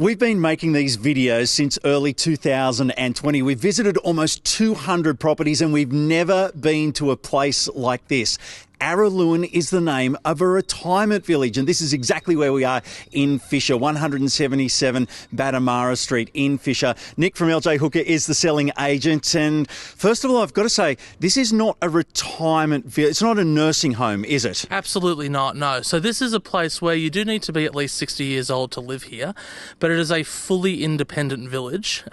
We've been making these videos since early 2020. We've visited almost 200 properties and we've never been to a place like this. Araluen is the name of a retirement village, and this is exactly where we are in Fisher, 177 Badimara Street in Fisher. Nick from LJ Hooker is the selling agent, and first of all, I've got to say, this is not a retirement village. It's not a nursing home, is it? Absolutely not, no. So this is a place where you do need to be at least 60 years old to live here, but it is a fully independent village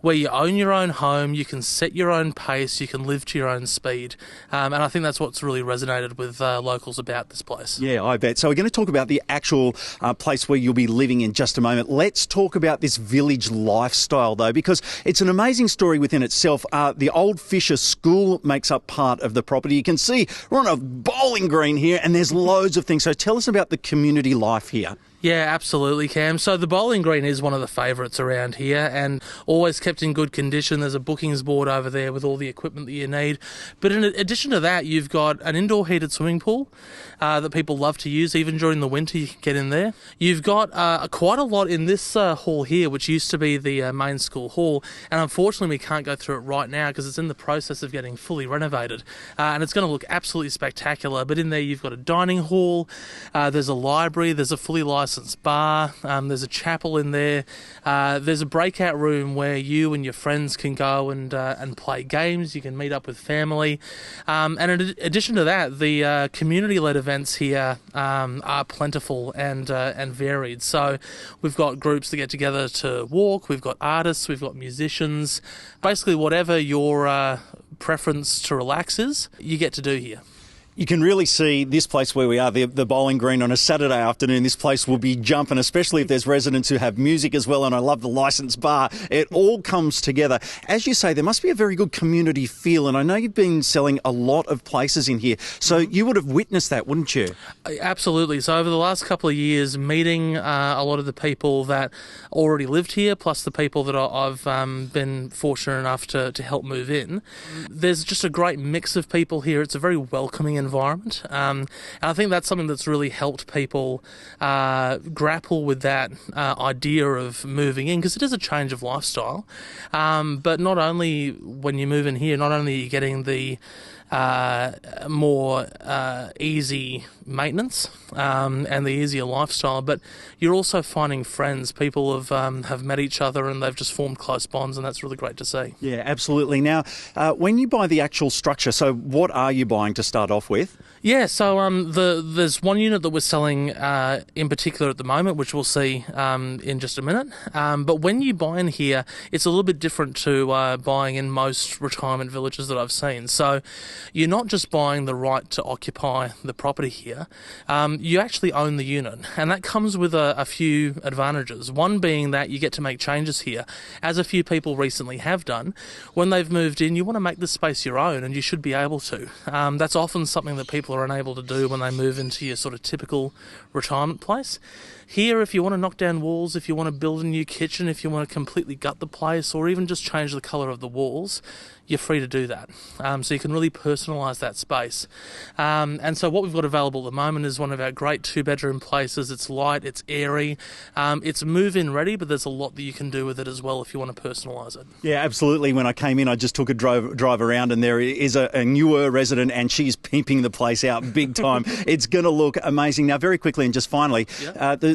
where you own your own home, you can set your own pace, you can live to your own speed, and I think that's what's really resonated with locals about this place. Yeah, I bet. So we're going to talk about the actual place where you'll be living in just a moment. Let's talk about this village lifestyle, though, because it's an amazing story within itself. The old Fisher School makes up part of the property. You can see we're on a bowling green here, and there's loads of things. So tell us about the community life here. Yeah, absolutely, Cam. So the bowling green is one of the favourites around here and always kept in good condition. There's a bookings board over there with all the equipment that you need. But in addition to that, you've got an indoor heated swimming pool that people love to use. Even during the winter, you can get in there. You've got quite a lot in this hall here, which used to be the main school hall. And unfortunately, we can't go through it right now because it's in the process of getting fully renovated. And it's going to look absolutely spectacular. But in there, you've got a dining hall, there's a library, there's a fully licensed bar, there's a chapel in there, there's a breakout room where you and your friends can go and play games. You can meet up with family, and in addition to that, the community-led events here are plentiful and varied. So we've got groups that get together to walk, we've got artists, we've got musicians, basically whatever your preference to relax is, you get to do here. You can really see this place where we are, the bowling green, on a Saturday afternoon. This place will be jumping, especially if there's residents who have music as well, and I love the licensed bar. It all comes together. As you say, there must be a very good community feel, and I know you've been selling a lot of places in here, so you would have witnessed that, wouldn't you? Absolutely. So over the last couple of years, meeting a lot of the people that already lived here, plus the people that I've been fortunate enough to help move in, there's just a great mix of people here. It's a very welcoming environment, and I think that's something that's really helped people grapple with that idea of moving in, because it is a change of lifestyle, but not only when you move in here, not only are you getting the more easy maintenance and the easier lifestyle, but you're also finding friends. People have met each other and they've just formed close bonds, and that's really great to see. Yeah, absolutely. Now, when you buy the actual structure, so what are you buying to start off with? Yeah, so there's one unit that we're selling in particular at the moment, which we'll see in just a minute. But when you buy in here, it's a little bit different to buying in most retirement villages that I've seen. So you're not just buying the right to occupy the property here, you actually own the unit, and that comes with a few advantages. One being that you get to make changes here, as a few people recently have done. When they've moved in, you want to make the space your own, and you should be able to. That's often something that people are unable to do when they move into your sort of typical retirement place. Here, if you want to knock down walls, if you want to build a new kitchen, if you want to completely gut the place, or even just change the colour of the walls, you're free to do that. So you can really personalise that space. And so what we've got available at the moment is one of our great 2-bedroom places. It's light, it's airy, it's move-in ready, but there's a lot that you can do with it as well if you want to personalise it. Yeah, absolutely. When I came in, I just took a drive around, and there is a newer resident, and she's pimping the place out big time. It's going to look amazing. Now, very quickly and just finally,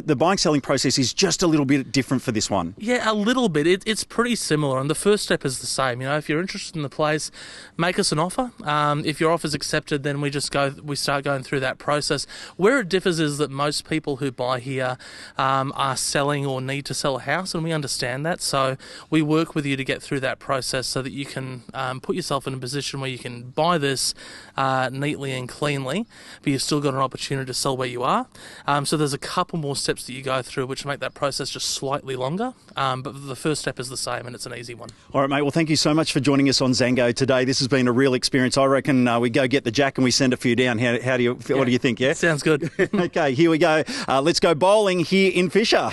the buying selling process is just a little bit different for this one. Yeah, a little bit. It's pretty similar, and the first step is the same. You know, if you're interested in the place, make us an offer. If your offer's accepted, then we start going through that process. Where it differs is that most people who buy here are selling or need to sell a house, and we understand that. So we work with you to get through that process so that you can put yourself in a position where you can buy this neatly and cleanly, but you've still got an opportunity to sell where you are. So there's a couple more steps that you go through which make that process just slightly longer, but the first step is the same, and it's an easy one. All right, mate. Well, thank you so much for joining us on Zango today. This has been a real experience. I reckon we go get the jack and we send a few down. How do you? What do you think? Yeah, sounds good. Okay, here we go. Let's go bowling here in Fisher.